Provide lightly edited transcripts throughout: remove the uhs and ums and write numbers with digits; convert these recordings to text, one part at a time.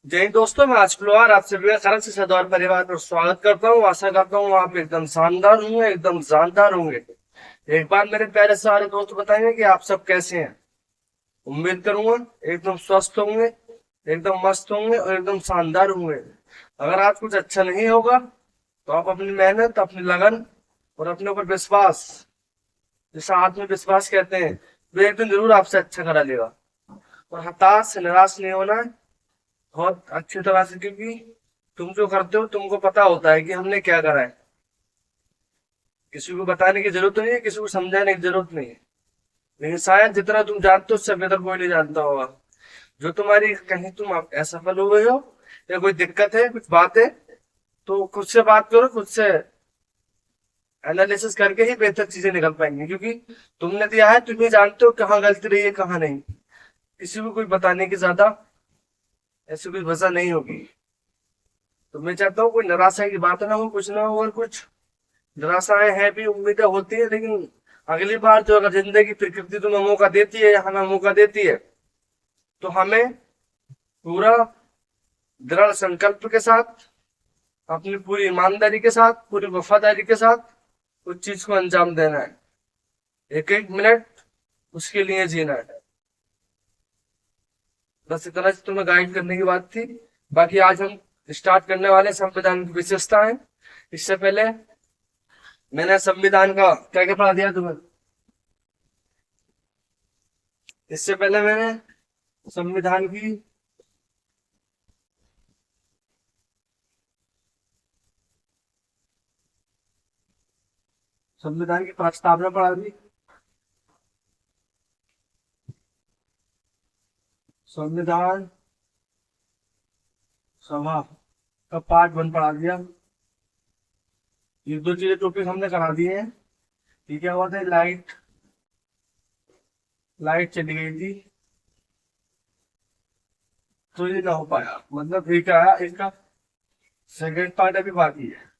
जय हिंद दोस्तों, मैं आज फ्लोर आपसे खरक से सदौर परिवार पर स्वागत करता हूँ। आशा करता हूँ आप एकदम शानदार होंगे, एकदम जानदार होंगे। एक बार मेरे प्यारे सारे दोस्त बताएंगे कि आप सब कैसे हैं। उम्मीद करूंगा एकदम स्वस्थ होंगे, एकदम मस्त होंगे और एकदम शानदार होंगे। अगर आज कुछ अच्छा नहीं होगा तो आप अपनी मेहनत, अपनी लगन और अपने ऊपर विश्वास, जिसे आत्मविश्वास कहते हैं, वो एक दिन जरूर आपसे अच्छा करा लेगा। और हताश निराश नहीं होना है बहुत अच्छी तरह से, क्योंकि तुम जो करते हो तुमको पता होता है कि हमने क्या करा है। किसी को बताने की जरूरत नहीं है, किसी को समझाने की जरूरत नहीं है। लेकिन शायद जितना तुम जानते हो उससे बेहतर कोई नहीं जानता होगा। जो तुम्हारी कहीं तुम असफल हुए हो या कोई दिक्कत है, कुछ बात है, तो खुद से बात करो, खुद से एनालिसिस करके ही बेहतर चीजें निकल पाएंगी। क्योंकि तुमने दिया है, तुम ही जानते हो कहाँ गलती रही है कहाँ नहीं। किसी को कोई बताने की ज्यादा ऐसी कोई वजह नहीं होगी। तो मैं चाहता हूँ कोई निराशा की बात ना हो, कुछ ना हो। और कुछ निराशाएं हैं भी, उम्मीदें होती है, लेकिन अगली बार जो अगर जिंदगी प्रकृति तुम्हें मौका देती है या हमें मौका देती है, तो हमें पूरा दृढ़ संकल्प के साथ, अपनी पूरी ईमानदारी के साथ, पूरी वफादारी के साथ उस चीज को अंजाम देना है। एक एक मिनट उसके लिए जीना है। बस इतना सी तुम्हें गाइड करने की बात थी। बाकी आज हम स्टार्ट करने वाले संविधान की विशेषताएं। इससे पहले मैंने संविधान का क्या क्या पढ़ा दिया तुम्हें। इससे पहले मैंने संविधान की संविधान की प्रस्तावना पढ़ा दी, संविधान सभा का पार्ट 1 पढ़ा दिया। ये दो चीजें टॉपिक हमने करा दिए हैं। ये क्या हुआ था, लाइट लाइट चली गई थी तो ये ना हो पाया। मतलब ये क्या है, इसका सेकेंड पार्ट अभी बाकी है।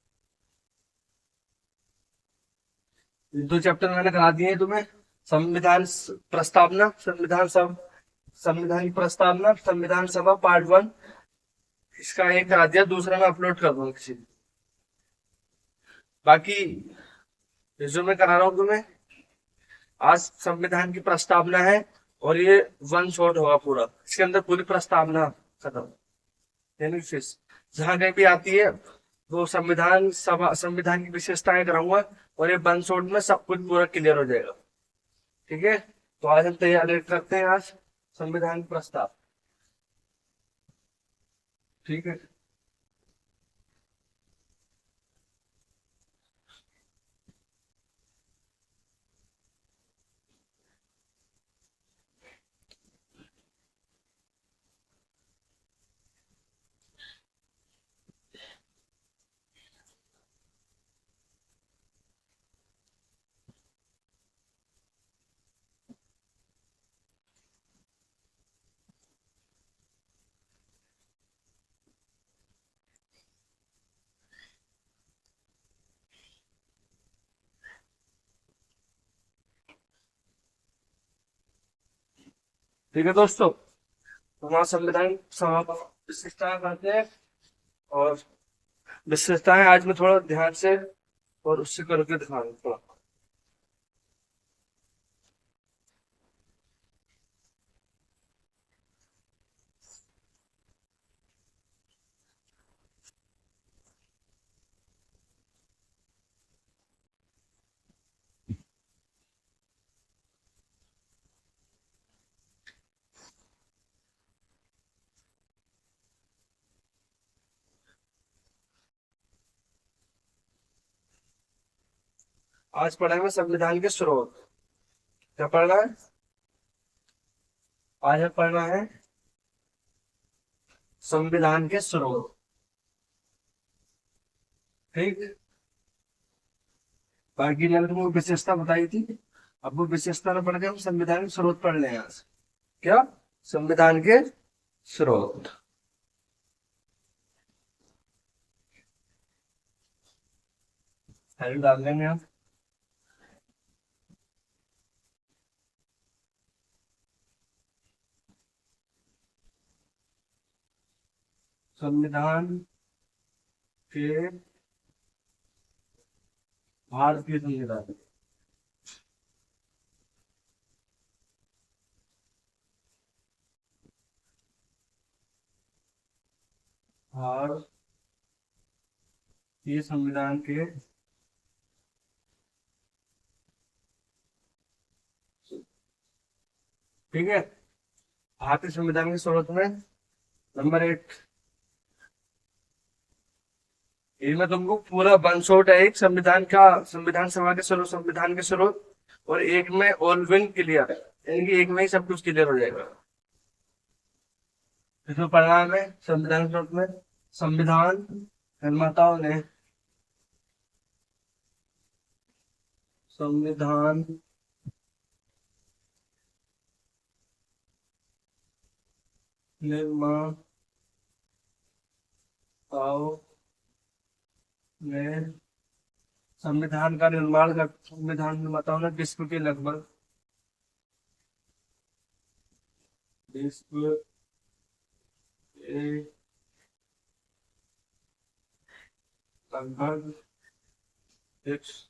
ये दो चैप्टर मैंने करा दिए हैं तुम्हें। संविधान प्रस्तावना, संविधान की प्रस्तावना, संविधान सभा पार्ट 1, इसका एक करा दिया, दूसरा मैं अपलोड कर दूंगा किसी दिन। बाकी ये जो मैं करा रहा हूँ तुम्हें, आज संविधान की प्रस्तावना है और ये वन शॉट होगा पूरा। इसके अंदर पूरी प्रस्तावना खत्म, यानी फिर जहां कहीं भी आती है वो संविधान सभा, संविधान की विशेषताएं कराऊंगा और ये वन शॉट में सब कुछ पूरा क्लियर हो जाएगा। ठीक है, तो आज हम तैयारी करते हैं आज संविधान की प्रस्ताव। ठीक है, ठीक है दोस्तों, तो हमारा संविधान सभा विशेषताएं करते हैं। और विशेषताएं आज मैं थोड़ा ध्यान से और उससे करके दिखा दूँ थोड़ा। आज पढ़ा है संविधान के स्रोत। क्या पढ़ना है आज? हमें पढ़ना है संविधान के स्रोत। ठीक, बाकी मैंने तुमको विशेषता बताई थी। अब वो विशेषता में पढ़ के हम संविधान के स्रोत पढ़ रहे हैं आज। क्या? संविधान के स्रोत। हेलो डाल देंगे आप। संविधान के, भारतीय संविधान, भारतीय संविधान के, ठीक है। भारतीय संविधान की सूरत में नंबर 8, ये मैं तुमको पूरा वन शॉट है, एक संविधान का, संविधान सभा के स्रोत, संविधान के स्रोत, और एक में ऑल विन क्लियर है, यानी कि एक में ही सब कुछ क्लियर हो जाएगा। इसमें परिणाम है संविधान स्रोत में, संविधान निर्माताओं ने संविधान निर्माताओं ने संविधान का निर्माण कर, संविधान निर्माताओं ने विश्व के लगभग, विश्व के लगभग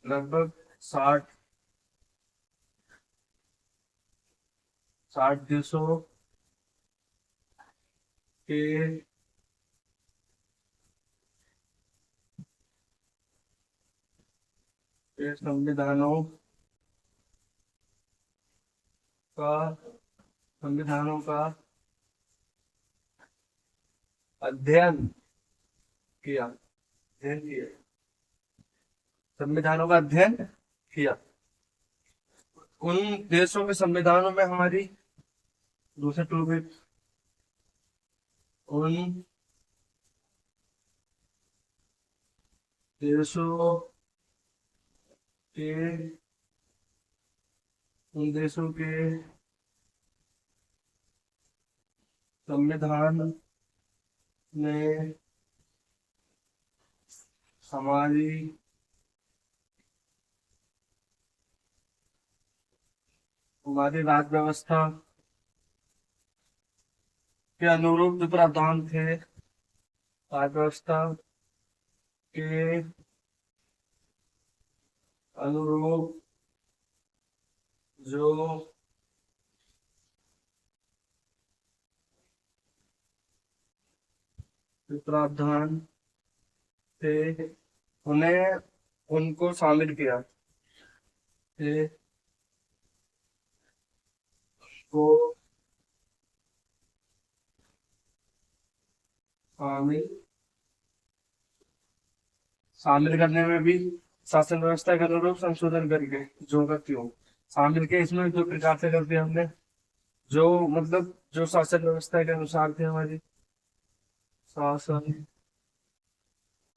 लगभग 60 देशों के संविधानों का अध्ययन किया, संविधानों का अध्ययन किया। उन देशों के संविधानों में हमारी दूसरे टॉपिक, उन देशों के, उन देशों के संविधान ने हमारी राज्य व्यवस्था के अनुरूप जो प्रावधान थे, राज्य व्यवस्था के अनुरूप जो प्रावधान थे, उन्हें, उनको शामिल किया, थे को शामिल करने में भी शासन व्यवस्था के अनुरूप संशोधन करके जो करती हूँ, शामिल के इसमें जो प्रकार से करते हैं हमने, जो मतलब जो शासन व्यवस्था के अनुसार थे, हमारी शासन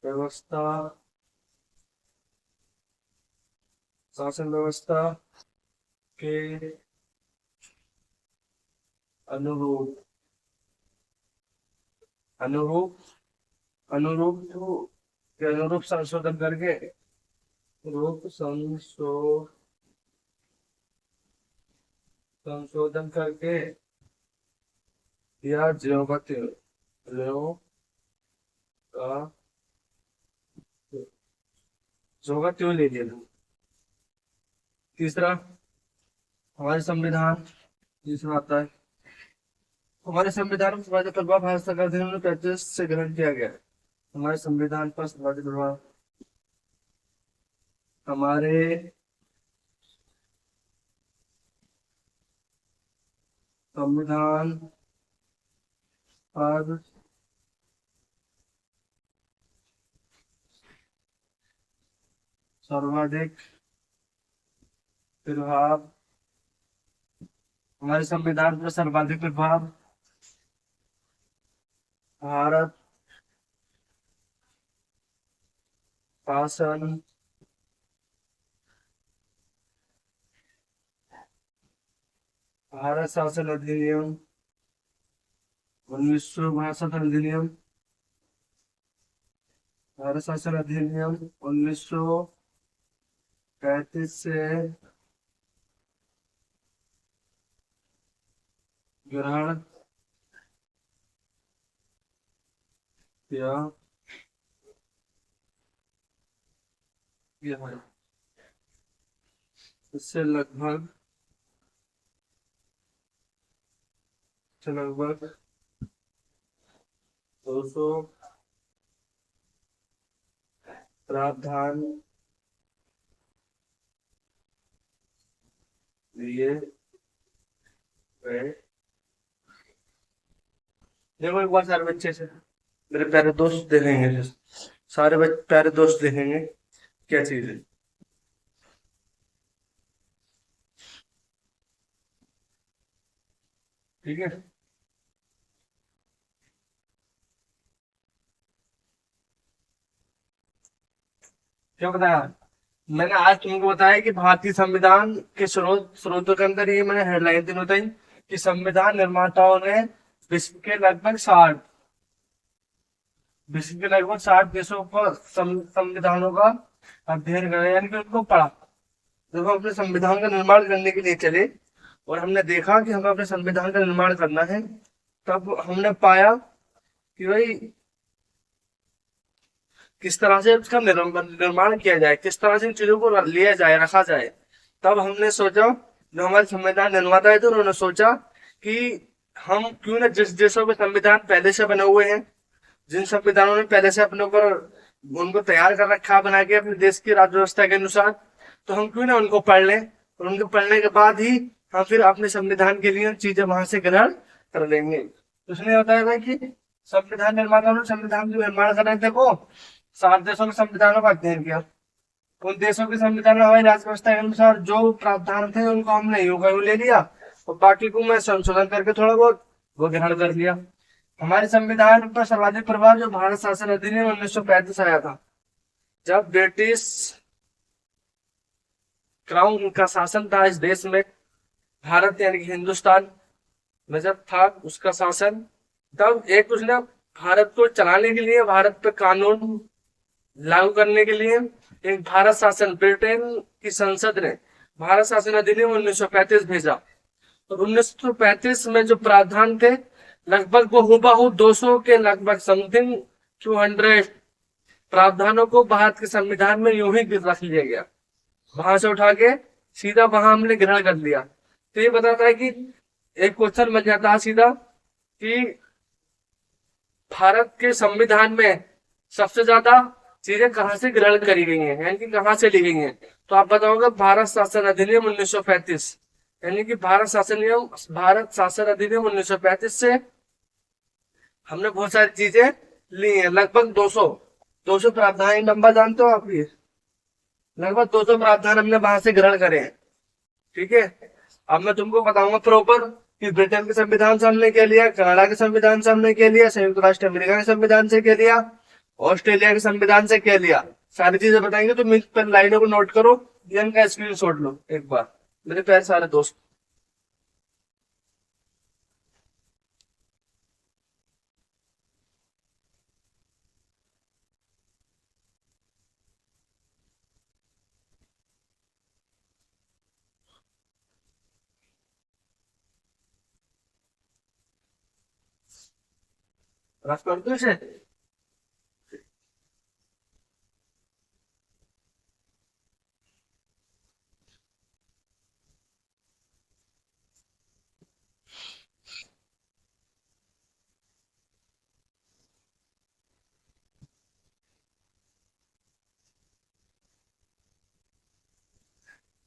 व्यवस्था, शासन व्यवस्था के अनुरूप, अनुरूप अनुरूप के अनुरूप संशोधन करके, रूप संशोधन करके या ज्यो का त्यों ले लिया। तीसरा हमारे संविधान, तीसरा आता है हमारे संविधान पर सर्वाधिक प्रभाव भारत सरकार के 1935 से ग्रहण किया गया है। हमारे संविधान पर सर्वाधिक प्रभाव हमारे संविधान पर सर्वाधिक प्रभाव, हमारे संविधान पर सर्वाधिक प्रभाव भारत शासन भारत शासन अधिनियम 1962 अधिनियम, भारत शासन अधिनियम 1935 से ग्रहण या ये है, इससे लगभग 200 प्रावधान लिए गए। देखो एक बार सारे बच्चे से, मेरे प्यारे दोस्त देखेंगे, सारे प्यारे दोस्त देखेंगे क्या चीज है। ठीक है, क्या बताया मैंने आज तुमको? बताया कि भारतीय संविधान के स्रोतों के अंदर ये मैंने हेडलाइन दिन बताई कि संविधान निर्माताओं ने विश्व के लगभग 60 देशों पर संविधानों का अध्ययन करा, यानी कि उनको पढ़ा। जब हम अपने संविधान का निर्माण करने के लिए चले और हमने देखा कि हमें अपने संविधान का निर्माण करना है, तब हमने पाया कि भाई किस तरह से उसका निर्माण किया जाए, किस तरह से इन चीजों को लिया जाए, रखा जाए। तब हमने सोचा, जो हमारे संविधान निर्माता है, तो उन्होंने सोचा कि हम क्यों ना जिस देशों के संविधान पहले से बने हुए हैं, जिन संविधानों ने पहले से अपने ऊपर उनको तैयार कर रखा बना के अपने देश की राज्य व्यवस्था के अनुसार, तो हम क्यों ना उनको पढ़ लें, और उनको पढ़ने के बाद ही हम फिर अपने संविधान के लिए चीजें वहां से ग्रहण कर लेंगे। तो उसने बताया था कि संविधान निर्माता ने संविधान जो निर्माण कर रहे थे वो 7 देशों के संविधानों का अध्ययन किया। उन देशों के संविधान में हमारी राज्य व्यवस्था के अनुसार जो प्रावधान थे उनको हमने यूं का यूं ले लिया, और बाकी को मैं संशोधन करके थोड़ा बहुत वो ग्रहण कर लिया। हमारे संविधान पर सर्वाधिक प्रभाव जो भारत शासन अधिनियम 1935 आया था, जब ब्रिटिश क्राउन का शासन था इस देश में, भारत यानी कि हिंदुस्तान में जब था उसका शासन, तब एक उसने भारत को चलाने के लिए, भारत पे कानून लागू करने के लिए एक भारत शासन, ब्रिटेन की संसद ने भारत शासन अधिनियम 1935 भेजा। और 1935 में जो प्रावधान थे, लगभग वो हुबहू 200 के लगभग समथिंग 200 प्रावधानों को भारत के संविधान में यूं ही रख लिया गया, वहां से उठा के सीधा वहां हमने ग्रहण कर लिया। तो ये बताता है कि एक क्वेश्चन बन जाता है सीधा कि भारत के संविधान में सबसे ज्यादा चीजें कहां से ग्रहण करी गई हैं, यानी कि कहां से ली गई हैं। तो आप बताओगे भारत शासन अधिनियम 1935, यानी कि भारत शासन अधिनियम 1935 से हमने बहुत सारी चीजें ली हैं। लगभग 200 प्रावधान नंबर जानते हो आप? ये लगभग 200 प्रावधान हमने वहां से ग्रहण करे हैं। ठीक है, अब मैं तुमको बताऊंगा प्रॉपर कि ब्रिटेन के संविधान से हमने क्या लिया, कनाडा के संविधान से हमने क्या लिया, संयुक्त राष्ट्र अमेरिका के संविधान से क्या लिया, ऑस्ट्रेलिया के संविधान से क्या लिया, सारी चीजें बताएंगे। तो मिल पर लाइनों को नोट करो, इनका स्क्रीन शॉट लो एक बार मेरे प्यारे सारे दोस्त। रफ कर दो इसे।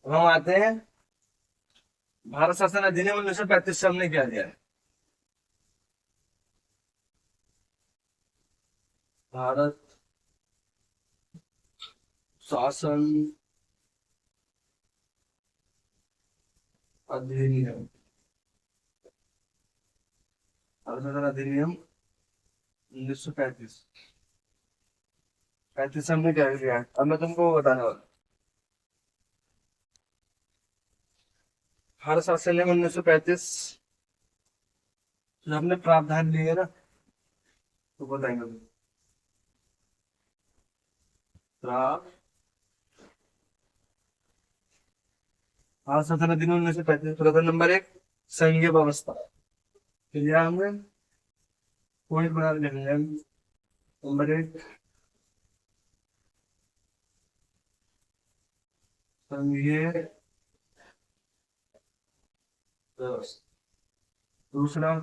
अब हम आते हैं भारत शासन अधिनियम 1935 से हमने क्या लिया है। भारत शासन अधिनियम, भारत शासन अधिनियम 1935, 35 हमने क्या लिया है। अब मैं तुमको बताने वाला, भारत शासन नियम 1935 जो हमने प्रावधान लिए ना, तो बताएंगे भारत शासन अधिनियम 1935 प्रावधान नंबर 1, संघीय व्यवस्था। तो यह हमने पॉइंट बना लेंगे। नंबर एक संघीय व्यवस्था। दूसरा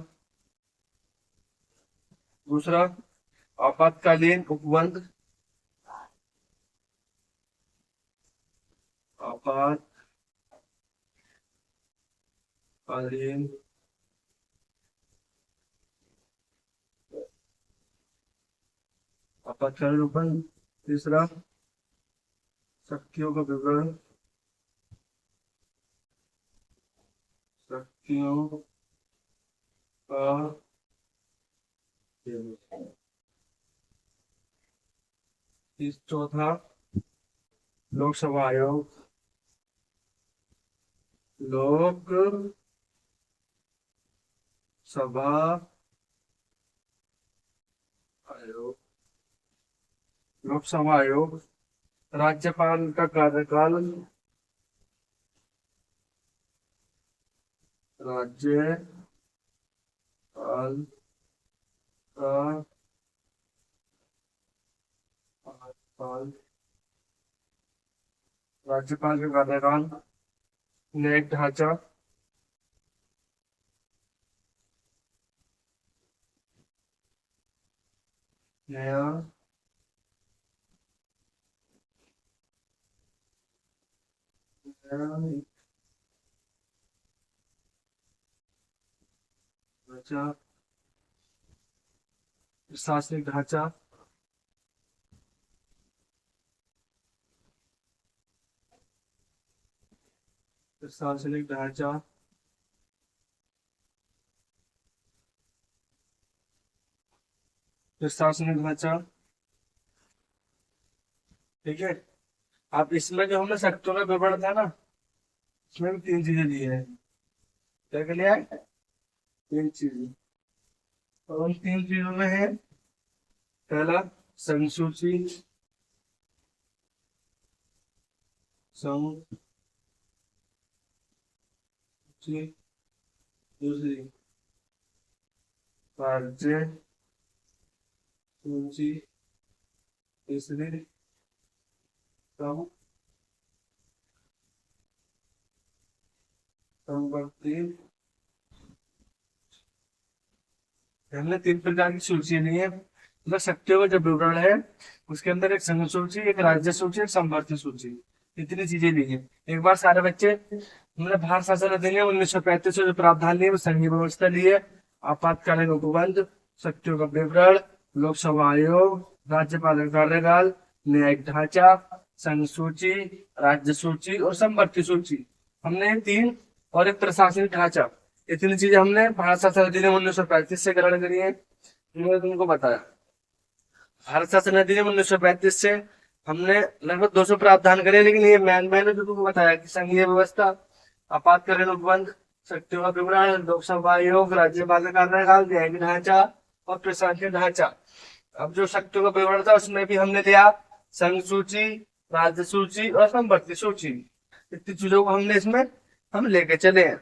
दूसरा आपातकालीन उपबंध। आपातकालीन आपातकालीन उपबंध। तीसरा शक्तियों का विवरण। शक्तियों का विवरण। चौथा लोकसभा आयोग। लोक सभा आयोग। लोकसभा आयोग। राज्यपाल का कार्यकाल। राज्यपाल का राज्यपाल का कार्यकाल। न्यायिक ढांचा। नया ढांचा। प्रशासनिक ढांचा। प्रशासनिक ढांचा। प्रशासनिक ढांचा। ठीक है। अब इसमें जो हमने शक्तियों का विवरण था ना, इसमें भी तीन चीजें दी है। क्या क्या लिया है? तीन चीजें। और उन तीन चीजों में है पहला संसूची। दूसरी राज्य सूची। तीसरी संपत्ति। हमने तीन प्रकार की सूची ली है। मतलब शक्तियों का जो विवरण है उसके अंदर एक संघ सूची, एक राज्य सूची, एक संवर्ती सूची, इतनी चीजें ली है। एक बार सारे बच्चे हमने भारत शासन अधिनियम 1935 जो प्रावधान लिए, संघीय व्यवस्था ली है, आपातकालीन उपबंध, शक्तियों का विवरण, लोकसभा आयोग, राज्यपाल का कार्यकाल, न्यायिक ढांचा, संघ सूची, राज्य सूची और संवर्ती सूची, हमने तीन, और एक प्रशासनिक ढांचा, इतनी चीजें हमने भारत शासन अधिनियम 1935 से ग्रहण करी है। मैंने तुमको बताया भारत शासन अधिनियम 1935 से हमने लगभग 200 प्रावधान करे, लेकिन ये मैंने जो तुमको बताया कि संघीय व्यवस्था, आपातकालीन उपबंध, शक्तियों का विवरण, लोकसभा आयोग, राज्यपाल का कार्यकाल, न्यायिक ढांचा और प्रशासनिक ढांचा। अब जो शक्तियों का विवरण था उसमें भी हमने लिया संघ सूची, राज्य सूची और संवर्ती सूची, इतनी चीजों को हमने इसमें हम लेके चले हैं।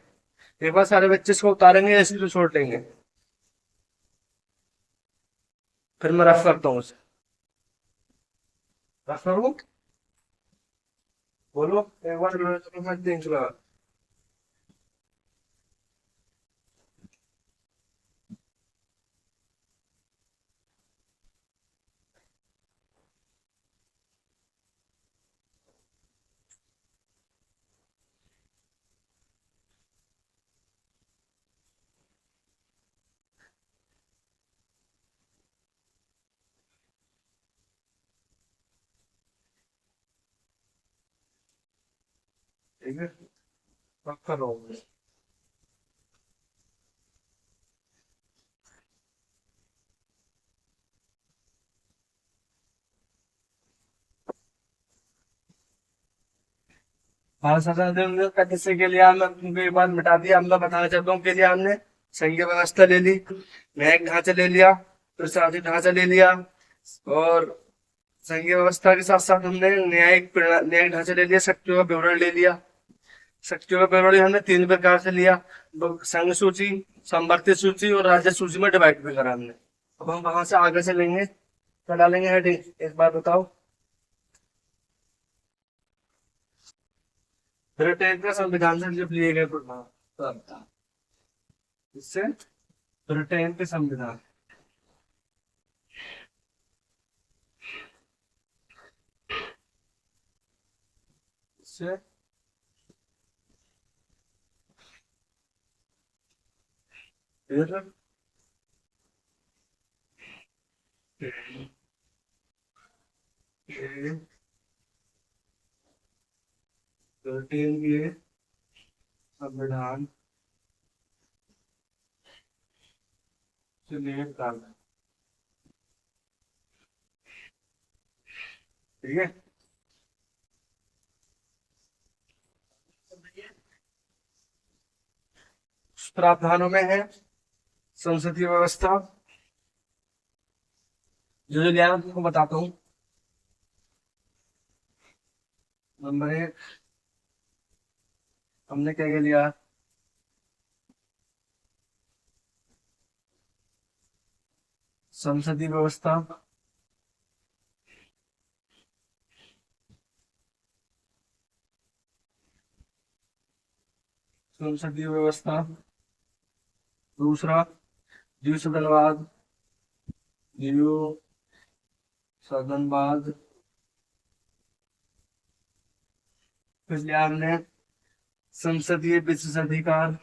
एक बार सारे बच्चे इसको उतारेंगे, ऐसे तो छोड़ देंगे, फिर मैं रफ करता हूँ उसे। रफ करूँ? बोलो एक बार मैं देख लगा। ठीक है, रफ कर रहा हूँ। भारत शासन अधिनियम का किस्से के लिए मैं तुमको एक बार मिटा दिया, मैं बताना चाहता हूँ के लिए हमने संघीय व्यवस्था ले ली, न्यायिक ढांचा ले लिया, प्रशासनिक ढांचा ले लिया, और संघीय व्यवस्था के साथ साथ हमने न्यायिक ढांचा ले लिया, शक्तियों का विवरण ले लिया। शक्तियों का विवरण हमने तीन प्रकार से लिया, संघ सूची, संवर्ती सूची और राज्य सूची में डिवाइड भी करा हमने। अब हम वहां से आगे चलेंगे क्या डालेंगे हेडिंग, एक बार बताओ। ब्रिटेन के संविधान से जब लिए गए प्रस्ताव, इससे ब्रिटेन के संविधान से फिर ब्रिटेन के संविधान से नियत कानून। ठीक है, प्रावधानों में है संसदीय व्यवस्था, जो जो लिया तुमको बताता हूँ। नंबर 1 हमने क्या क्या लिया, संसदीय व्यवस्था, संसदीय व्यवस्था। दूसरा द्विसदनवाद, द्विसदनवाद। फिर लिया हमने संसदीय विशेषाधिकार,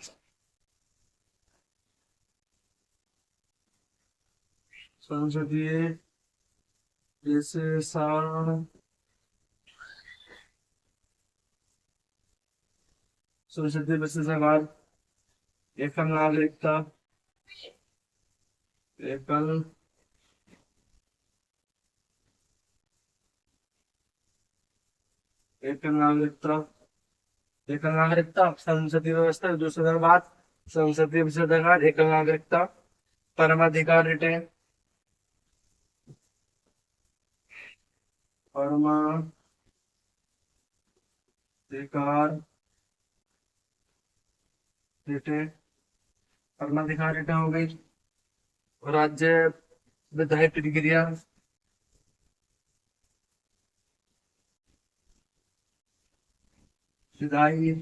संसदीय विशेषण, संसदीय विशेषाधिकार। एकल नागरिकता, एकल एकल नागरिकता, एकल नागरिकता, संसदीय व्यवस्था, दूसरा बात संसदीय विशेषाधिकार, एकल नागरिकता, परमाधिकार रिटेन, परमाधिकार रिटेन, परमाधिकार रिटेन हो गई। राज्य विधायी प्रक्रिया, विधायी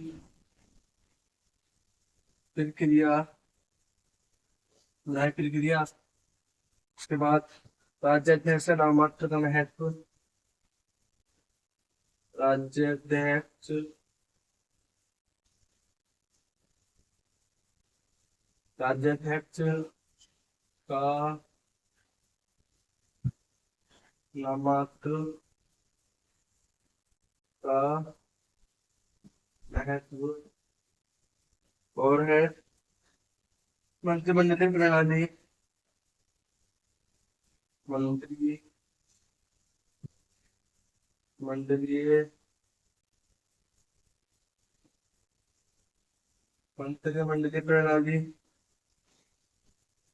प्रक्रिया, विधायी प्रक्रिया। उसके बाद राज्याध्यक्ष नामांकन का महत्व, राज्याध्यक्ष राज्याध्यक्ष का नामांकन का महत्व। और है मंत्रिमंडलीय प्रणाली, मंत्री मंडलीय मंत्रिमंडलीय प्रणाली।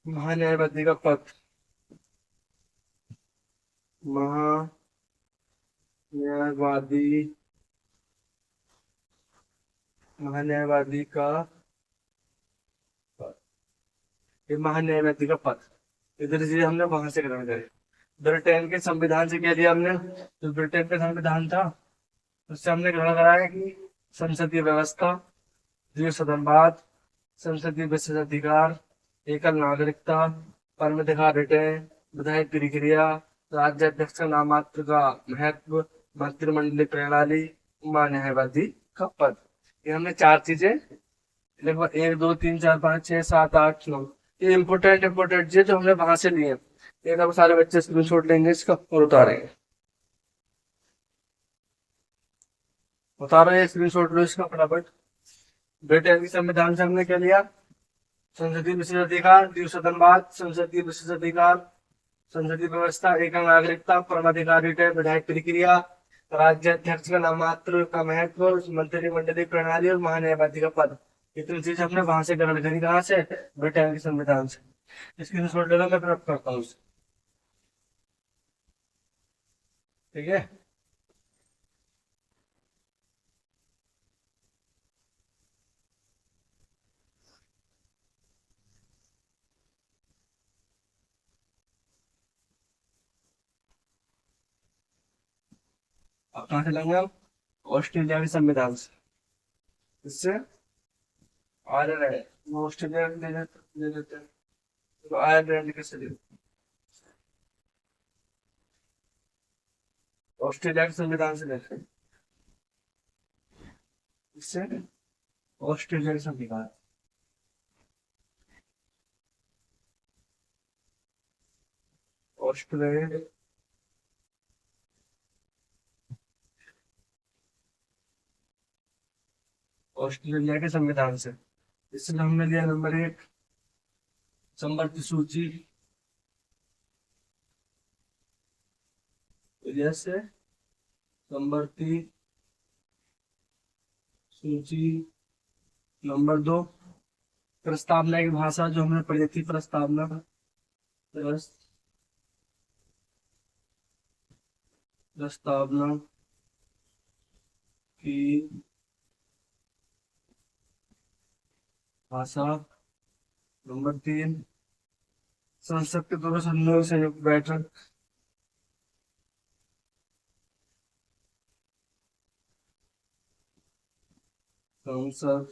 महान्यायवादी का पद, महान्यायवादी महान्यायवादी का पद, ये महान्यायवादी का पद। इधर से हमने वहां से ग्रहण करे। ब्रिटेन के संविधान से क्या लिया हमने, जो ब्रिटेन का संविधान था उससे हमने ग्रहण कराया कि संसदीय व्यवस्था, द्विसदनवाद, संसदीय विशेषाधिकार, एकल नागरिकता, परमाधिकार रिटेन, विधायी प्रक्रिया, राज्याध्यक्ष का नामांकन का महत्व, मंत्रिमंडलीय प्रणाली, न्यायवादी का पद। ये हमने 4 चीजें लगभग 1 2 3 4 5 6 7 8 9, ये इंपोर्टेंट चीज जो हमने वहां से लिए। एक अब सारे बच्चे स्क्रीनशॉट लेंगे इसका और उतारेंगे। उतारो ये स्क्रीनशॉट लो इसका फटाफट। ब्रिटेन के संविधान से हमने क्या लिया, संसदीय विशेषाधिकार, द्विसदनवाद, संसदीय विशेषाधिकार, संसदीय व्यवस्था, एकल नागरिकता, परमाधिकार रिटेन, विधायी प्रक्रिया, राज्याध्यक्ष का नामांकन का महत्व, मंत्रिमंडलीय प्रणाली और महान्यायवादी का पद। इतनी चीज हमने वहां से ग्रहण करी, कहाँ से, ब्रिटेन के संविधान से। इसकी छोड़ लेना, मैं प्राप्त करता हूँ। ठीक है, अब कहाँ से लाएंगे हम? ऑस्ट्रेलिया के संविधान से। इससे आयरलैंड, वो ऑस्ट्रेलिया ले लेते हैं, तो आयरलैंड कैसे ले? ऑस्ट्रेलिया के संविधान से लेते हैं। इससे ऑस्ट्रेलिया के संविधान, ऑस्ट्रेलिया, ऑस्ट्रेलिया के संविधान से। इससे हमने लिया नंबर 1 संपर्क सूची, जैसे संवर्ती सूची। नंबर 2 प्रस्तावना की भाषा, जो हमने पढ़ी थी, प्रस्तावना, प्रस्तावना की भाषा। नंबर 3 संसद के दोनों सदनों की संयुक्त बैठक। संसद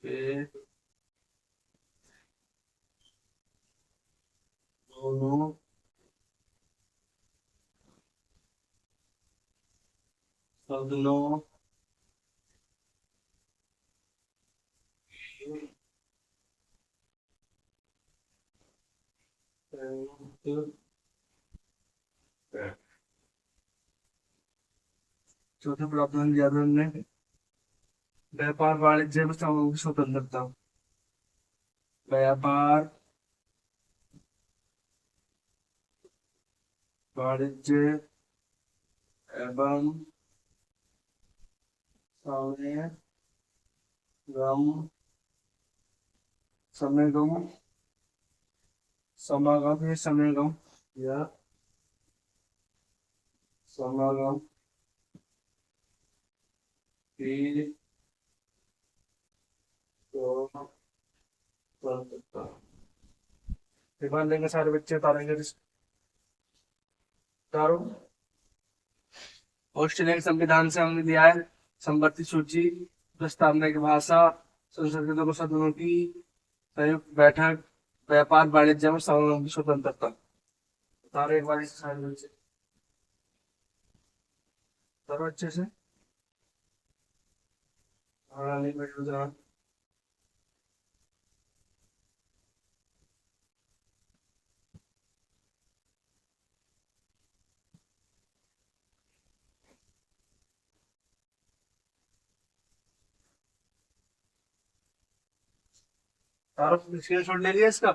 के दोनों सदनों की संयुक्त बैठक। चौथे प्रावधान दिया था हमने, व्यापार वाणिज्य में समूह की स्वतंत्रता। व्यापार वाणिज्य एवं समागम, समागम, समागम या समागम या समागम की स्वतंत्रता। मान लेंगे सारे बच्चे उतारेंगे तारो। ऑस्ट्रेलिया के संविधान से हमने दिया है संवर्ती सूची, प्रस्तावना की भाषा, संसद के दोनों सदनों की संयुक्त बैठक, व्यापार वाणिज्य में समागम की स्वतंत्रता। तारो एक बार इस सारे बच्चे तारो अच्छे से। हाँ नहीं बैठ रहा। तारो स्क्रीनशॉट ले लिया इसका,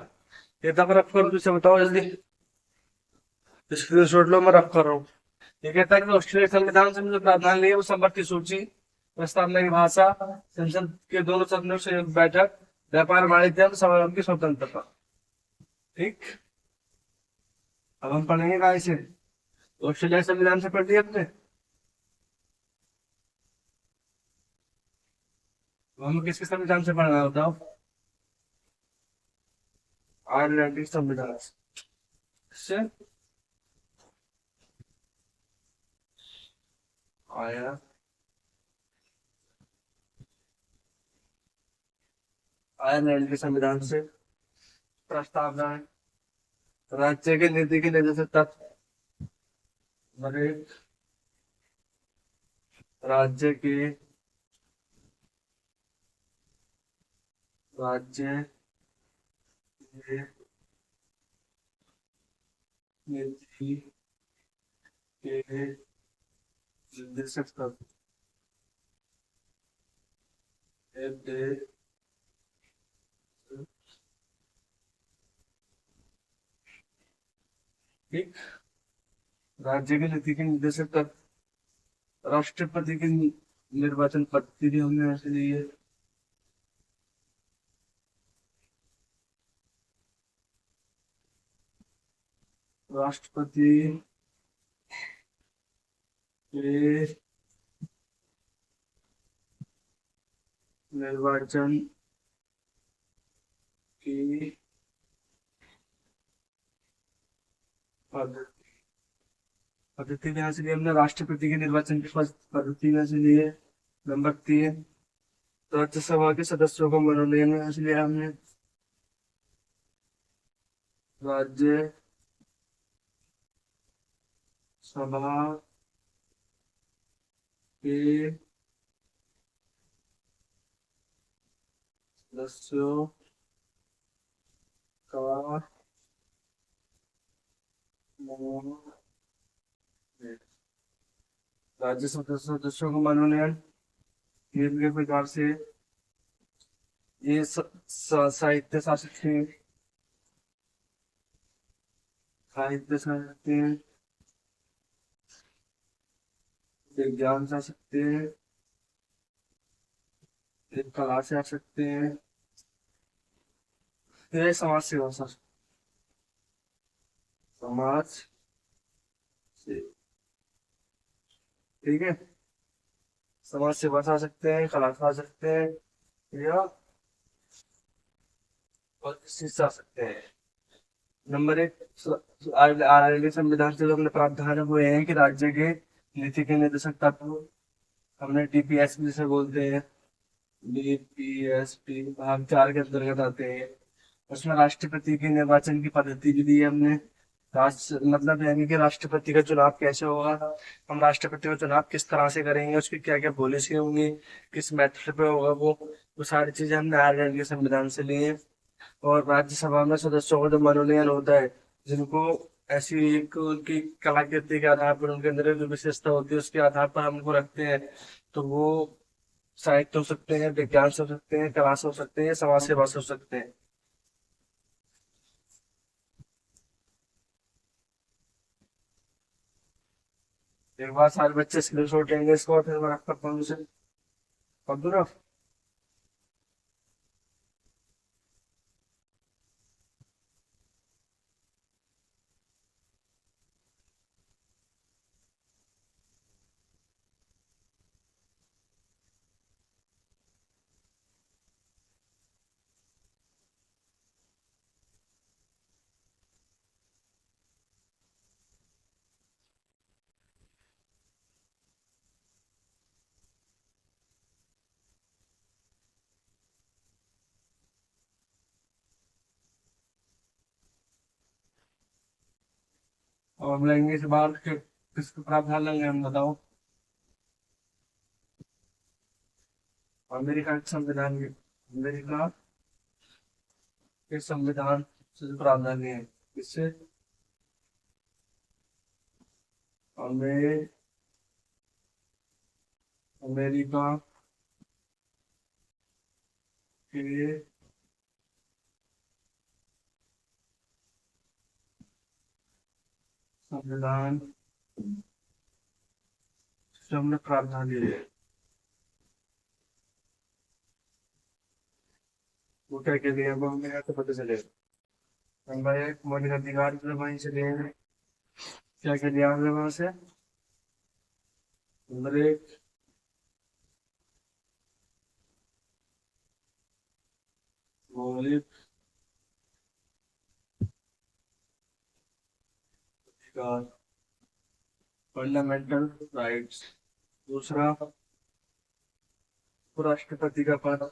ये तक रख कर तुझसे बताओ जल्दी। स्क्रीनशॉट लो, मैं रख कर रहा हूँ। ये कहता है कि ऑस्ट्रेलिया संविधान से जो प्रावधान लिए वो संवर्ती सूची, प्रस्तावना की भाषा, संसद के दोनों सदनों से बैठक, व्यापार वाणिज्य में समागम की स्वतंत्रता। ठीक, अब हम पढ़ेंगे कहाँ से? ऑस्ट्रेलिया संविधान से पढ़ लिया आपने? हमें किसके संविधान से पढ़ना है बताओ? आयरलैंड के संविधान से आया, आयरलैंड के संविधान से प्रस्तावना है राज्य की नीति के निर्देशक तत्व। नंबर 1 राज्य के, राज्य के नीति के निर्देशक तत्व। ठीक, राज्य की नीति के निर्देशक तत्व। राष्ट्रपति की निर्वाचन पद्धति हमने ऐसे ली है। राष्ट्रपति के निर्वाचन की पद्धति। पद्धति में से लिए हमने राष्ट्रपति के निर्वाचन की पद्धति में से लिए। नंबर 3, राज्यसभा के सदस्यों को मनोनयन में से लिया हमने। राज्य सभा के सदस्यों का राज्यसभा सदस्यों को मनोनयन ये प्रकार से ये साहित्य शासित थे। साहित्य शासित थे, विज्ञान से आ सकते हैं, एक कला से आ सकते हैं, ये समाज सेवा समाज से, ठीक है। समाज सेवा से आ सकते हैं, कला से आ सकते हैं, या और किसी से आ सकते हैं। नंबर 1, आरएलडी संविधान से जो हमने प्रावधान हुए हैं कि राज्य के नीति के निर्देशक तत्व हमने डीपीएसपी जिसे बोलते हैं, डीपीएसपी भाग 4 के अंतर्गत आते हैं। उसमें राष्ट्रपति के निर्वाचन की पद्धति भी दी है हमने। राष्ट्र मतलब यानी कि राष्ट्रपति का चुनाव कैसे होगा, हम राष्ट्रपति का चुनाव किस तरह से करेंगे, उसकी क्या क्या पॉलिसी होंगी, किस मेथड पे होगा, वो सारी चीजें हमने आयरलैंड के संविधान से ली है। और राज्यसभा में सदस्यों का जो मनोनयन होता है, जिनको ऐसी एक उनकी कलाकृति के आधार पर, उनके अंदर जो विशेषता होती है उसके आधार पर हम उनको रखते हैं। तो वो साहित्य हो सकते हैं, विज्ञान से हो सकते हैं, कला से हो सकते हैं, समाज सेवा से हो सकते हैं। एक बार सारे बच्चे स्क्रीनशॉट लेंगे इसको और फिर मैं रख करता हूँ उसे कर दूँ ना। और हम लेंगे इस बार किसको प्रावधान लेंगे हम बताओ। अमेरिका के संविधान के, अमेरिका के संविधान से प्रावधान है इससे अमेरिका के संविधान से हमने प्रावधान लिए। वो क्या के लिए वो हमें तो पता चलेगा। नंबर 1, मौलिक अधिकार जो वहीं से लिए हैं, क्या क्या लिया हमने वहां से। नंबर 1, मौलिक अधिकार, फंडामेंटल राइट्स। दूसरा, उपराष्ट्रपति का पद,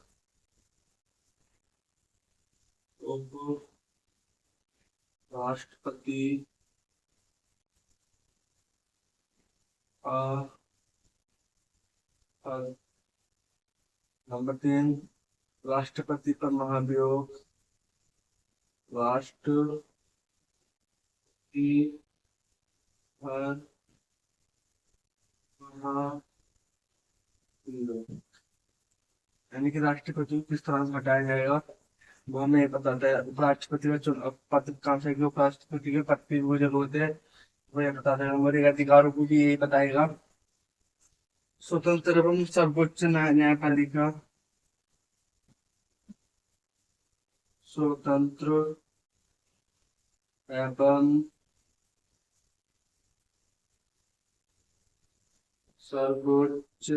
उपराष्ट्रपति का पद। नंबर 3, राष्ट्रपति पर महाभियोग, राष्ट्रपति पर महाभियोग, यानी कि राष्ट्रपति को किस तरह से हटाया जाएगा वो हमें ये बताता है। उपराष्ट्रपति का चुनाव पद कहाँ से, उपराष्ट्रपति के पद की वो जरूरत है वो ये बताता है। हमारे अधिकारों को भी यही बताएगा। स्वतंत्र एवं सर्वोच्च न्यायपालिका, स्वतंत्र एवं सर्वोच्च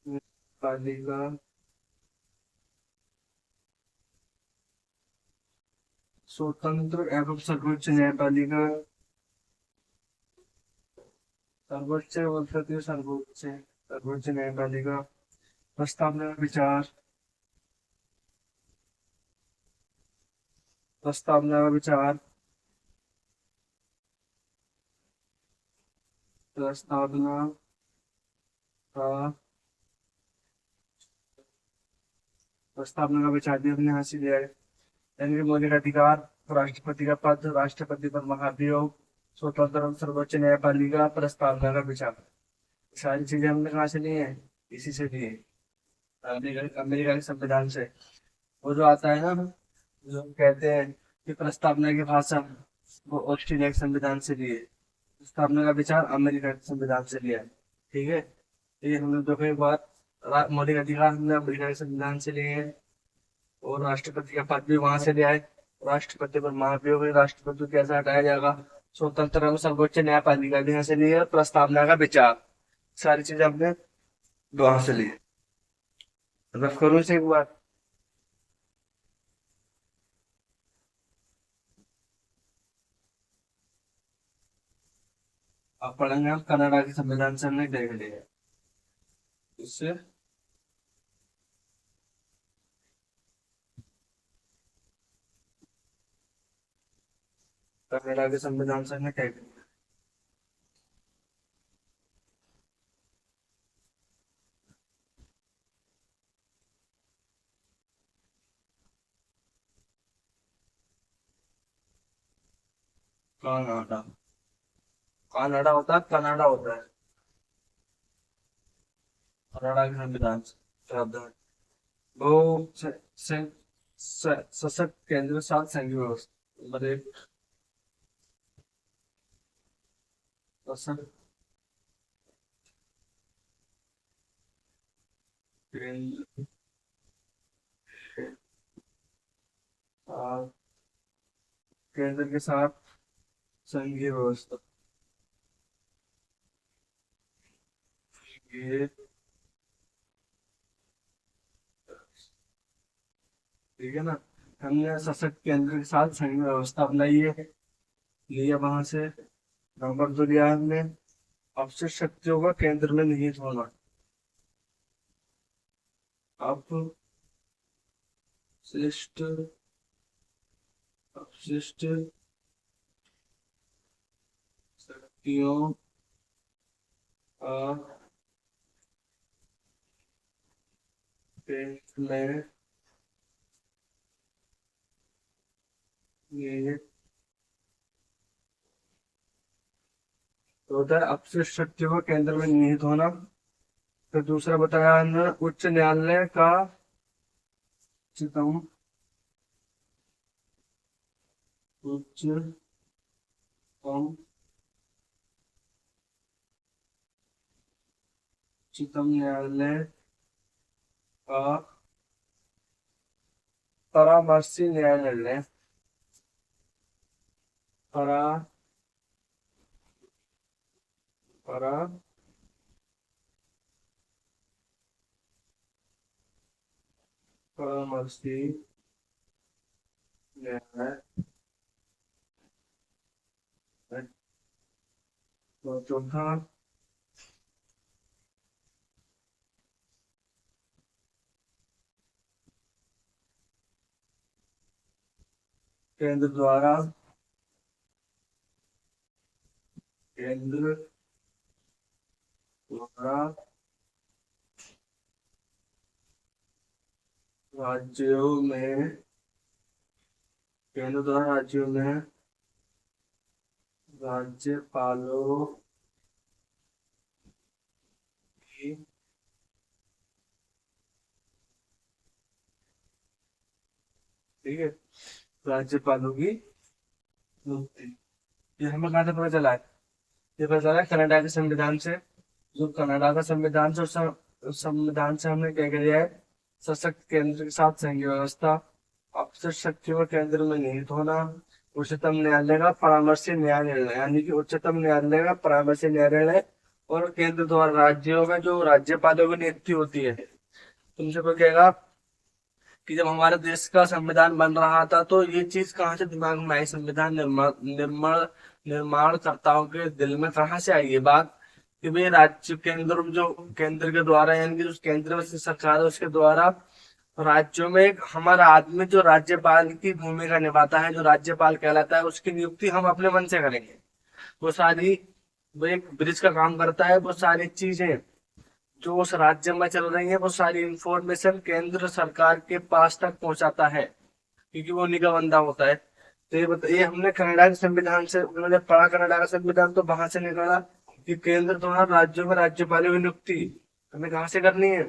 न्यायपालिका स्वतंत्र एवं सर्वोच्च न्यायपालिका, सर्वोच्च बोलते सर्वोच्च सर्वोच्च न्यायपालिका प्रस्तावना का विचार, प्रस्तावना का विचार, प्रस्तावना का प्रस्तावना का विचार भी हमने हासिल किया है। यानी कि मौलिक अधिकार, राष्ट्रपति का पद, राष्ट्रपति पर महाभियोग, स्वतंत्र एवं सर्वोच्च न्यायपालिका, प्रस्तावना का विचार, सारी चीजें हमने कहाँ से ली है? इसी से ली है, अमेरिका के संविधान से। वो जो आता है ना, जो कहते हैं कि प्रस्तावना की भाषा, वो ऑस्ट्रेलिया के संविधान से लिए, प्रस्तावना का विचार अमेरिका के संविधान से लिया है। ठीक है, ये हमने देखो एक बात, मौलिक अधिकार हमने अमेरिका के संविधान से लिए हैं, और राष्ट्रपति का पद भी वहां से लिया है। राष्ट्रपति पर महाभियोग, राष्ट्रपति को कैसे हटाया जाएगा, स्वतंत्र एवं सर्वोच्च न्यायपालिका भी यहाँ से ली है, प्रस्तावना का विचार, सारी चीजें हमने वहां से ली है। रफ करूँ से एक बार, आप पढ़ेंगे, हम कनाडा के संविधान से हमने देख लिया है। इससे कनाडा के संविधान से हमने देख लिया, कनाडा, कनाडा होता है, कनाडा होता है, कनाडा के संविधान से प्रावधान, वो सशक्त केंद्र शासित संघीय व्यवस्था, मतलब एक सशक्त केंद्र, केंद्र के साथ संघीय व्यवस्था, ये ठीक है ना। हमने सशक्त केंद्र के साथ संघीय व्यवस्था अपनाई है, लिया वहां से। नंबर 2 लिया हमने, अपशिष्ट शक्तियों का केंद्र में निहित होना, अपशिष्ट अपशिष्ट शक्तियों का केंद्र में निहित होता है, अपशिष्ट शक्तियों का केंद्र में निहित होना। फिर दूसरा बताया हमने, उच्च न्यायालय का उच्चतम उच्चतम उच्चतम न्यायालय का परामर्शी न्यायालय, परा परा परामर्शी न्यायालय, तो चौथा केंद्र द्वारा, केंद्र द्वारा राज्यों में, केंद्र द्वारा राज्यों में राज्यपालों की ठीक है, राज्यपालों की नियुक्ति। ये हमें कहाँ से पता चला है? ये पता चला है कनाडा के संविधान से। जो कनाडा का संविधान से, उस संविधान से हमने क्या किया है, सशक्त केंद्र के साथ संघीय व्यवस्था, अपशिष्ट शक्तियों का केंद्र में निहित होना, उच्चतम न्यायालय का परामर्शी न्याय निर्णय, यानी कि उच्चतम न्यायालय का परामर्शी न्याय निर्णय, और केंद्र द्वारा राज्यों में जो राज्यपालों की नियुक्ति होती है। तुमसे कोई कहेगा कि जब हमारे देश का संविधान बन रहा था तो ये चीज कहाँ से दिमाग में आई, संविधान निर्माणकर्ताओं के दिल में कहाँ से आई ये बात कि भाई राज्य केंद्र जो केंद्र के द्वारा यानी कि जो केंद्र में सरकार है उसके द्वारा राज्यों में एक हमारा आदमी जो राज्यपाल की भूमिका निभाता है, जो राज्यपाल कहलाता है, उसकी नियुक्ति हम अपने मन से करेंगे। वो सारी वो एक ब्रिज का काम करता है, वो सारी चीजें जो उस राज्य में चल रही है वो सारी इंफॉर्मेशन केंद्र सरकार के पास तक पहुंचाता है, क्योंकि वो उन्हीं का बंदा होता है। तो ये हमने कनाडा के संविधान से उन्होंने पढ़ा, कनाडा का संविधान तो वहां से निकला कि केंद्र द्वारा राज्यों में राज्यपालों की नियुक्ति हमें कहाँ से करनी है,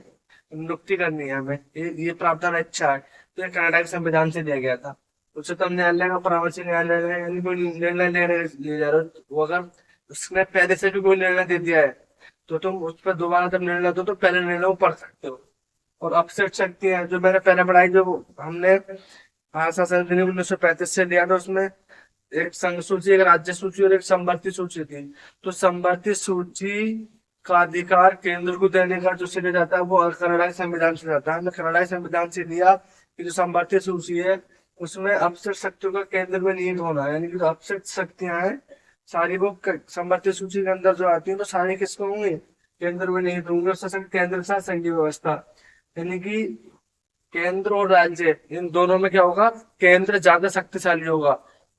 नियुक्ति करनी है हमें, ये प्रावधान अच्छा है। तो ये कनाडा के संविधान से दिया गया था। उच्चतम न्यायालय का परामर्श न्यायालय है, यानी कोई निर्णय लेने ले जा रहे हो वो अगर उसने पहले से भी कोई निर्णय दे दिया है तो तुम उस पर दोबारा जब निर्णय दो तो पहले निर्णय को पढ़ सकते हो और अपसेट सकती है। जो मैंने पहले पढ़ाई जो हमने भाषा संशोधन 1935 से लिया था, उसमें एक संघ सूची, एक राज्य सूची और एक समवर्ती सूची थी। तो समवर्ती सूची का अधिकार केंद्र को देने का जो श्रेय जाता है वो कनाडा के संविधान से जाता है। हमने कनाडा के संविधान से लिया कि जो समवर्ती सूची है उसमें अपसेट शक्तियों का केंद्र में निहित होना है, यानी कि जो अपसेट शक्तियां हैं सारी वो समवर्ती सूची के अंदर जो आती है तो सारी किसको होंगी, केंद्र में निहित होंगे। और सशक्त केंद्र के साथ संघीय व्यवस्था, यानी कि केंद्र और राज्य इन दोनों में क्या होगा, केंद्र ज्यादा शक्तिशाली होगा,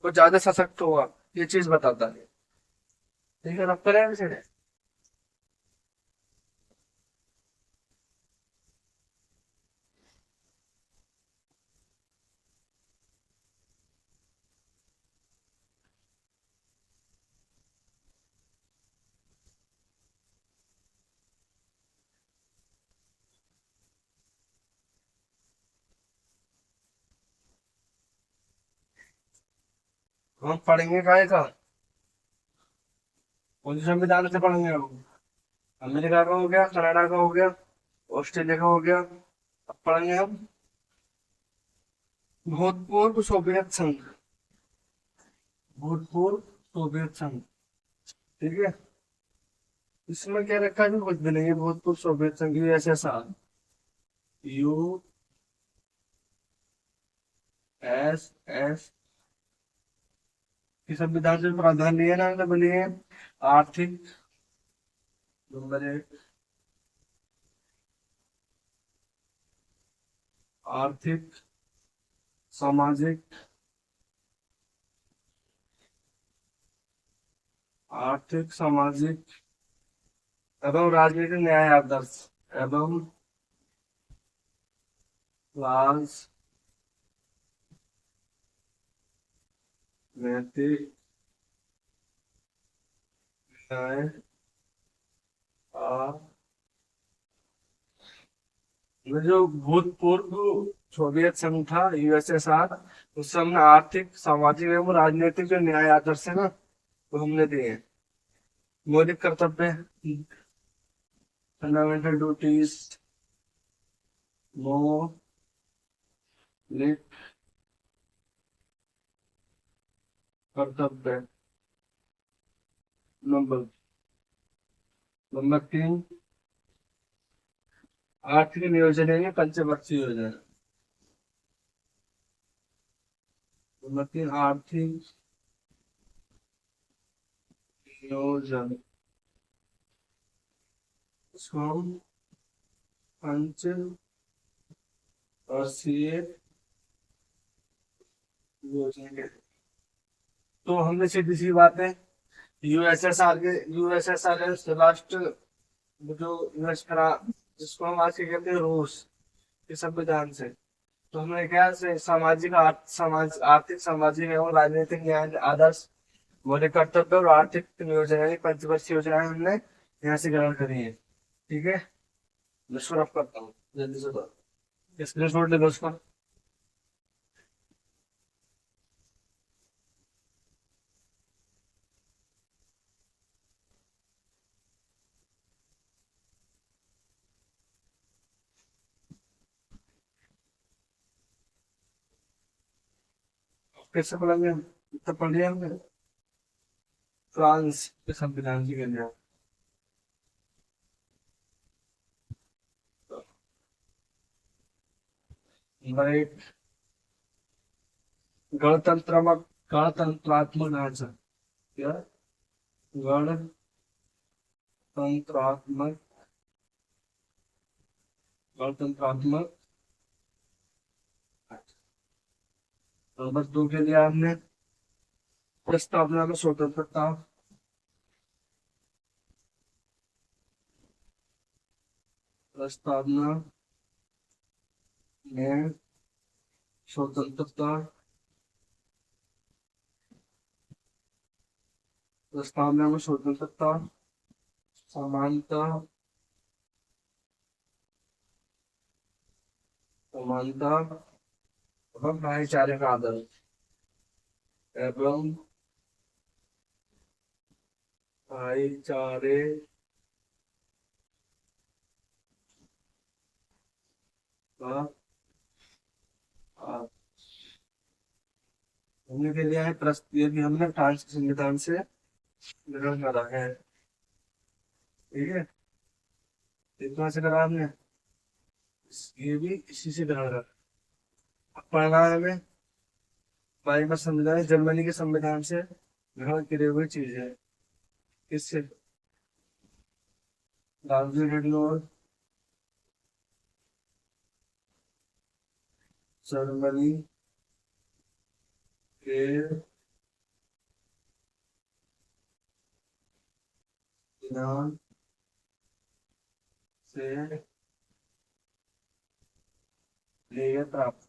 वो ज्यादा सशक्त होगा, ये चीज बताता है। ठीक है, रब करें इसे। हम पढ़ेंगे काय का, कौन से संविधान से पढ़ेंगे हम। अमेरिका का हो गया, कनाडा का हो गया, ऑस्ट्रेलिया का हो गया। अब पढ़ेंगे हम भूतपूर्व सोवियत संघ, भूतपूर्व सोवियत संघ। ठीक है, इसमें क्या रखा है, कुछ भी नहीं है। भूतपूर्व सोवियत संघ यूएसएसआर, यू एस एस की संविधान से प्रावधान लिए ना, तो बनी है आर्थिक, नंबर एक, आर्थिक सामाजिक, आर्थिक सामाजिक एवं राजनीतिक न्याय आदर्श, एवं राजनैतिक न्याय आदर्श। जो भूतपूर्व सोवियत संघ था यूएसएसआर, उससे हमने आर्थिक सामाजिक एवं राजनीतिक जो न्याय आदर्श है ना वो हमने दिए हैं। मौलिक कर्तव्य, फंडामेंटल ड्यूटीज, मौलिक कर्तव्य। नंबर नंबर 3 आर्थिक नियोजन है पंचवर्षीय योजना। नंबर 3 आर्थिक नियोजन, इसको हम पंचवर्षीय योजना कहते हैं। तो हमने सीधी सी बात है, यूएसएसआर के राष्ट्र जो यूएस करा, जिसको हम आज के कहते हैं रूस के संविधान से। तो हमने क्या से सामाजिक आर्थिक सामाजिक एवं राजनीतिक न्याय आदर्श, मौलिक कर्तव्य और आर्थिक नियोजन यानी पंचवर्षीय योजनाएं हमने यहाँ से ग्रहण करी है। ठीक है, मैं शुरू करता हूँ जल्दी से, स्क्रीनशॉट ले लो उसका। कैसे पढ़ेंगे हम, इतना पढ़ लिया हमने। फ्रांस के संविधान की कन्या, नंबर 8, गणतंत्रात्मक गणतंत्रात्मक ढांचा। क्या? गणतंत्रात्मक गणतंत्रात्मक। नंबर 2 के लिए आपने प्रस्तावना में स्वतंत्रता। प्रस्तावना में स्वतंत्रता। प्रस्तावना में स्वतंत्रता, समानता, समानता एवं भाईचारे का आदर। एवं भाईचारे का आदर। हमने के लिए है ये भी हमने फ्रांस के संविधान से ग्रहण करा है। ठीक है, इतना से करा हमने, ये भी इसी से ग्रहण करा। अब पढ़ना है हमें हमारे पास संविधान जर्मनी के संविधान से ग्रहण की हुई चीज है। किससे? और जर्मनी के संविधान से लिए प्राप्त।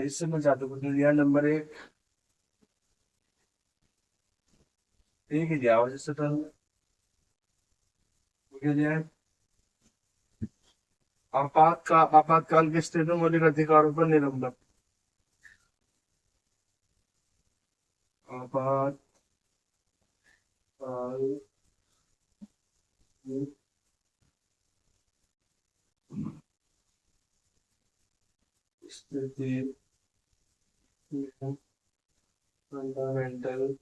इससे मैं जादू कुछ नहीं दिया। नंबर 1 ठीक ही दिया जिससे तो दिया। आपातकाल की स्थिति में मौलिक अधिकारों पर निलंबन। आपातकाल की स्थिति में फंडामेंटल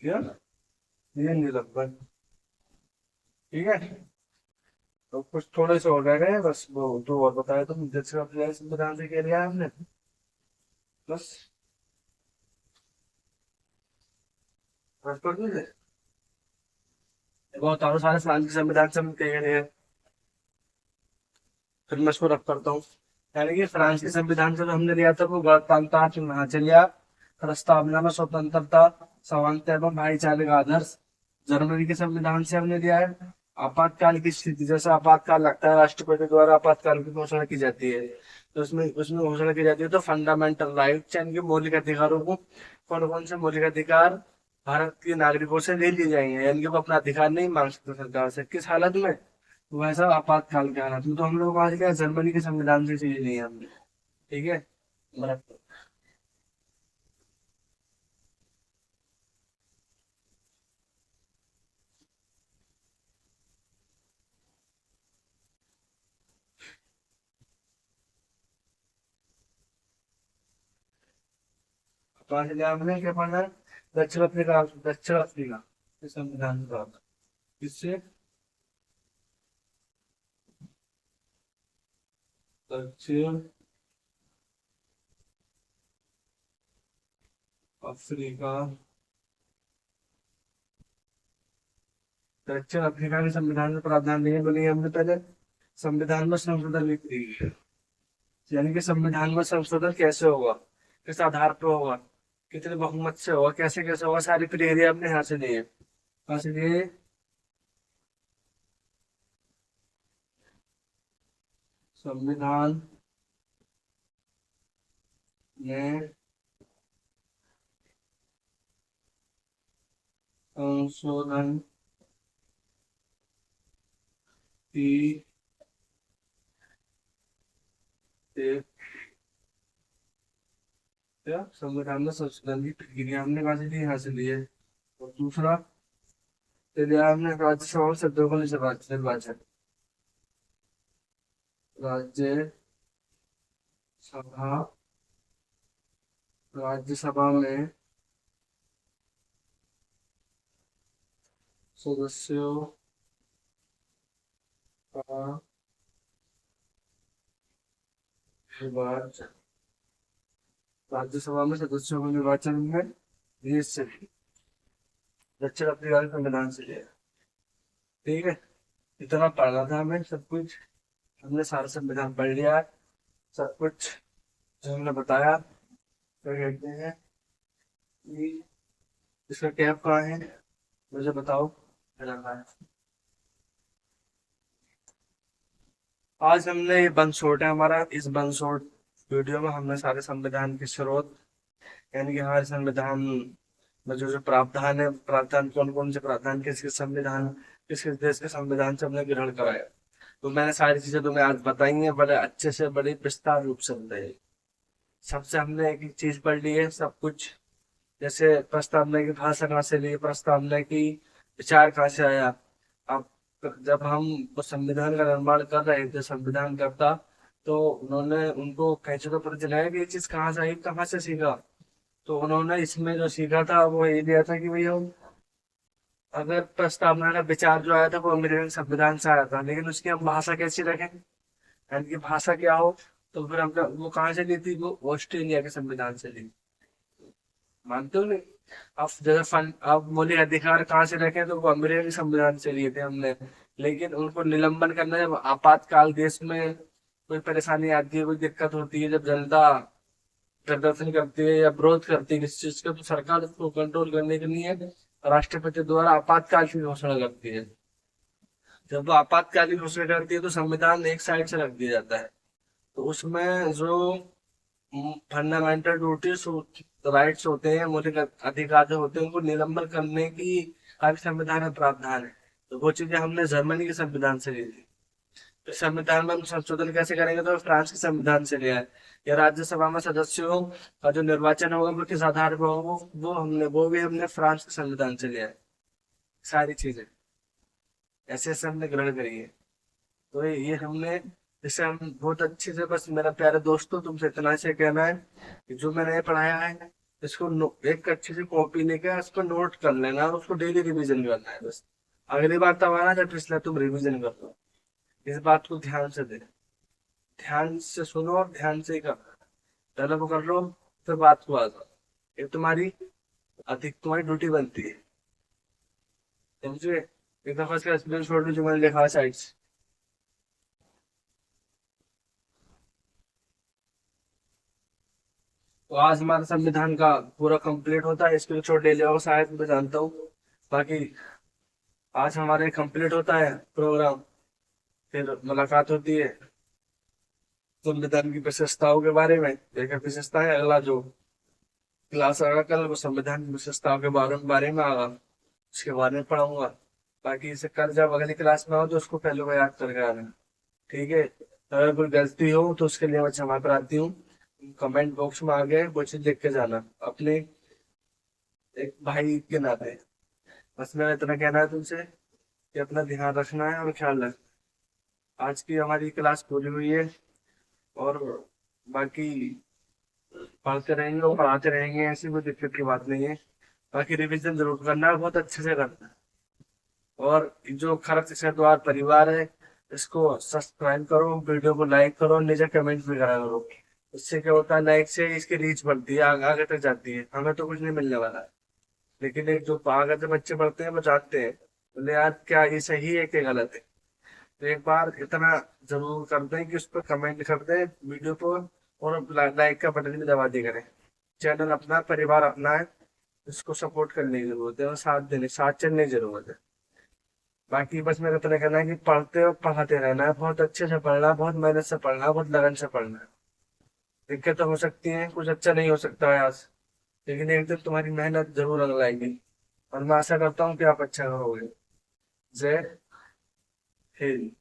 क्या ये निलंबन। ठीक है, तो कुछ थोड़े से हो गए बस, वो दो और बताया तो मुझे से अपने संविधान से कह लिया हमने बस। बस कर दीजिए, बहुत और सारे फ्रांस के संविधान से हम कह रहे हैं। फिर मैं इसको रख करता हूँ। यानी कि फ्रांस के संविधान से जो हमने लिया था वो गणतंत्र वहां लिया। प्रस्तावना में स्वतंत्रता, समानता एवं भाईचारे का आदर्श जर्मनी के संविधान से हमने लिया है। आपातकाल की स्थिति, जैसे आपातकाल लगता है राष्ट्रपति द्वारा आपातकाल की घोषणा की जाती है, तो उसमें उसमें घोषणा की जाती है तो फंडामेंटल राइट यानी कि मौलिक अधिकारों को, कौन कौन से मौलिक अधिकार भारत के नागरिकों से ले लिए जाएंगे, यानी कि वो अपना अधिकार नहीं मांग सकते सरकार से। किस हालत में? वैसा आपातकाल के हालत में। तो हम लोग आज क्या जर्मनी के संविधान से चीज नहीं है हमने। ठीक है, मतलब कहाँ से लिया हमने, क्या पढ़ना है? दक्षिण अफ्रीका, दक्षिण अफ्रीका के संविधान का। किससे? दक्षिण अफ्रीका, दक्षिण अफ्रीका के संविधान में प्रावधान नहीं बनी हमने पहले संविधान में संशोधन लिख दी है। यानी कि संविधान में संशोधन कैसे होगा, किस आधार पर होगा, कितने बहुमत से होगा, कैसे कैसे होगा, सारी प्रक्रिया हमने यहाँ से ली है। कहाँ से लिए? संविधान में संशोधन की एक, क्या संविधान में संशोधन की प्रक्रिया हमने कहा से ली, यहाँ से लिए। और दूसरा चलिए हमने राज्यसभा में शब्दों को निर्वाचन, राज्य सभा राज्यसभा में सदस्यों का निर्वाचन, राज्यसभा में सदस्यों का निर्वाचन है ये से दक्षिण अफ्रीका के संविधान से लिया। ठीक है, इतना पढ़ना था हमें, सब कुछ हमने सारा संविधान पढ़ लिया है, सब कुछ जो हमने बताया। तो कहते हैं कि इसका कैप कहाँ है, मुझे बताओ। आज हमने ये बंद शॉट है हमारा, इस बंद शॉट वीडियो में हमने सारे संविधान के स्रोत, यानी कि हमारे संविधान में जो जो प्रावधान है, प्रावधान कौन कौन से प्रावधान किस किस संविधान, किस किस देश के संविधान से हमने ग्रहण कराया, तो मैंने सारी चीजें तुम्हें आज बताई हैं बड़े अच्छे से, बड़े विस्तार रूप से बताई। सबसे हमने एक एक चीज पढ़ ली है, सब कुछ। जैसे प्रस्तावना की भाषा कहाँ से ली, प्रस्तावना की विचार कहाँ से आया। अब जब हम उस संविधान का निर्माण कर रहे थे, संविधान करता, तो उन्होंने उनको कैसे तो पता चलाया कि ये चीज कहाँ से आई, कहाँ से सीखा। तो उन्होंने इसमें जो सीखा था वो ये दिया था कि भैया अगर प्रस्तावना का विचार जो आया था वो अमेरिकन संविधान से आया था, लेकिन उसकी हम भाषा कैसी रखें, यानी कि भाषा क्या हो, तो फिर हमने वो कहाँ से ली थी, वो ऑस्ट्रेलिया के संविधान से ली। मानते हो नहीं? अब जैसे फन अब मौलिक अधिकार कहाँ से रखे, तो वो अमेरिकन संविधान से लिए थे हमने। लेकिन उनको निलंबन करना, जब आपातकाल देश में कोई परेशानी आती है, कोई दिक्कत होती है, जब जनता प्रदर्शन करती है या विरोध करती है किसी चीज का, तो सरकार उसको कंट्रोल करने के लिए राष्ट्रपति द्वारा आपातकाल की घोषणा करती है। जब वो आपातकालीन घोषणा करती है तो संविधान एक साइड से रख दिया जाता है। तो उसमें जो फंडामेंटल ड्यूटीज राइट्स होते हैं, मौलिक अधिकार जो होते हैं, उनको निलंबन करने की काफी संविधान में प्रावधान है। तो वो चीजें हमने जर्मनी के संविधान से ली थी। तो संविधान में हम संशोधन कैसे करेंगे, तो फ्रांस के संविधान से लिया है। या राज्यसभा में सदस्यों का जो निर्वाचन होगा वो किस आधार पर होगा, वो भी हमने फ्रांस के संविधान से लिया है। सारी चीजें ऐसे ऐसे हमने ग्रहण करी है। तो ये हमने, जैसे हम बहुत अच्छे से, बस मेरा प्यारे दोस्तों तुमसे इतना से कहना है कि जो मैंने ये पढ़ाया है इसको एक अच्छी सी कॉपी लेकर उसको नोट कर लेना और उसको डेली रिवीजन करना है। बस अगली बार तब आना जब पिछला तुम रिवीजन कर लो। इस बात को ध्यान से दे, ध्यान से सुनो और ध्यान से ही करना। पहले वो कर लो, फिर बात को आ जाओ। ये तुम्हारी अधिक तुम्हारी ड्यूटी बनती है, समझे। एक दफा इसका एक्सपीरियंस छोड़ दो जो मैंने लिखा है साइड से। तो आज हमारा संविधान का पूरा कंप्लीट होता है, इसके लिए छोड़ ले जाओ शायद, मैं जानता हूँ। बाकी आज हमारे कंप्लीट होता है प्रोग्राम, फिर मुलाकात होती है संविधान की विशेषताओं के बारे में। एक विशेषता है, अगला जो क्लास आएगा कल वो संविधान की विशेषताओं के बारे में आगा, उसके बारे में पढ़ाऊंगा। बाकी इसे कल जब अगली क्लास में हो तो उसको पहले को याद करके आना। ठीक है, अगर कोई गलती हो तो उसके लिए मैं क्षमा प्रार्थी हूँ। कमेंट बॉक्स में आगे वो चीज लिख के जाना अपने एक भाई के नाते। बस मेरा इतना कहना है तुमसे कि अपना ध्यान रखना है और ख्याल रखना। आज की हमारी क्लास पूरी हुई है, और बाकी पढ़ते रहेंगे और पढ़ाते रहेंगे, ऐसी कोई दिक्कत की बात नहीं है। बाकी रिवीजन जरूर करना है, बहुत अच्छे से करना है। और जो खरक शिक्षा द्वार परिवार है इसको सब्सक्राइब करो, वीडियो को लाइक करो, नीचे कमेंट भी करा करो। इससे क्या होता है, लाइक से इसकी रीच बढ़ती है, आगे तक जाती है। हमें तो कुछ नहीं मिलने वाला है, लेकिन एक जो आगे जो बच्चे पढ़ते हैं वो जानते हैं, बोले यार क्या ये सही है क्या गलत है। तो एक बार इतना जरूर कर दें कि उस पर कमेंट कर दें वीडियो को, और लाइक का बटन भी दबा दिया करें। चैनल अपना, परिवार अपना है, इसको सपोर्ट करने की जरूरत है और साथ चलने की जरूरत है। बाकी बस मेरा इतना कहना है कि पढ़ते और पढ़ाते रहना है, बहुत अच्छे से पढ़ना है, बहुत मेहनत से पढ़ना है, बहुत लगन से पढ़ना है। दिक्कतें हो सकती हैं, कुछ अच्छा नहीं हो सकता है आज, लेकिन एक दिन तुम्हारी मेहनत जरूर रंग लाएगी, और मैं आशा करता हूँ कि आप अच्छा करोगे। जय हिंद।